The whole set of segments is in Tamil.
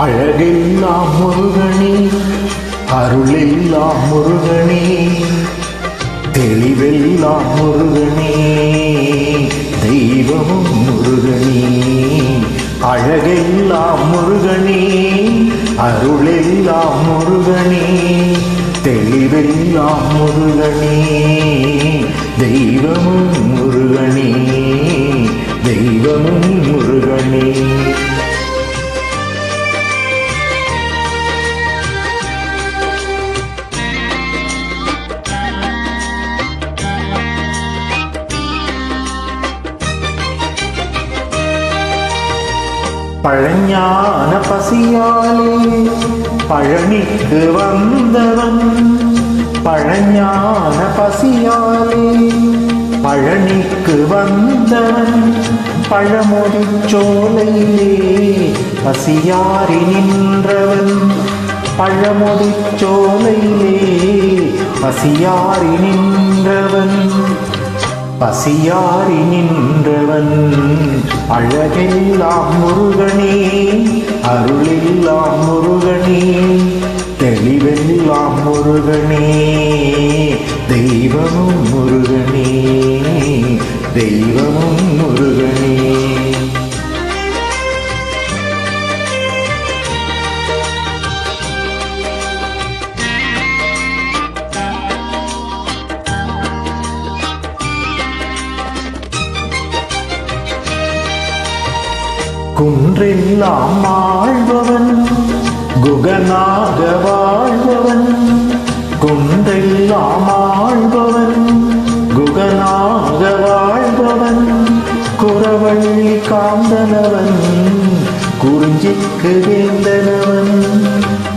அழகெல்லாம் முருகனே, அருளெல்லாம் முருகனே, தெளிவெல்லாம் முருகனே, தெய்வமும் முருகனே. அழகெல்லாம் முருகனே, அருளெல்லாம் முருகனே, தெளிவெல்லாம் முருகனே, தெய்வமும் முருகனே, தெய்வமும் முருகனே. பழஞான பசியாலே பழனிக்கு வந்தவன், பழஞான பசியாலே பழனிக்கு வந்தவன், பழமொழிச் சோலையிலே பசியாரி நின்றவன், பழமொழிச் சோலையிலே பசியாரி நின்றவன், பசியாரி நின்றவன். அழகெல்லாம் முருகனே, அருளெல்லாம் முருகனே, தெளிவெல்லாம் முருகனே, தெய்வமும் முருகனே, தெய்வமும் முருகனே. குன்றெல்லாம் வாழ்பவன், குகனாக வாழ்பவன், குன்றெல்லாம் வாழ்பவன், குகனாக வாழ்பவன், குறவள்ளி காந்தனவன், குறிஞ்சிக்கு வேந்தனவன்,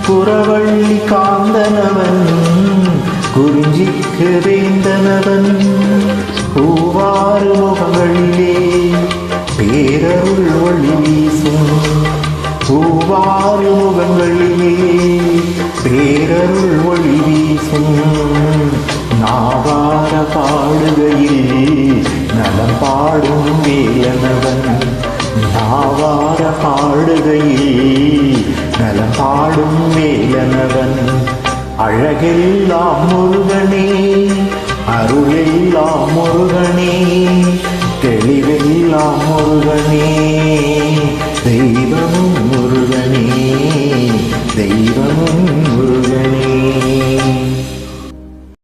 குறவள்ளி காந்தனவன், குறிஞ்சிக்கு வேந்தனவன். பூவாறு முகங்களிலே பேரருள் ஒளி வீசும், பூவாறு முகங்களிலே பேரருள் ஒளி வீசும். நாவார பாடுகையில் நலம் பாடும் வேலனவன், நாவார பாடுகையில் நலம் பாடும் வேலனவன். அழகெல்லாம் முருகனே, அருளெல்லாம் முருகனே, தெளிவெல்லாம் முருகனே, தெய்வமும்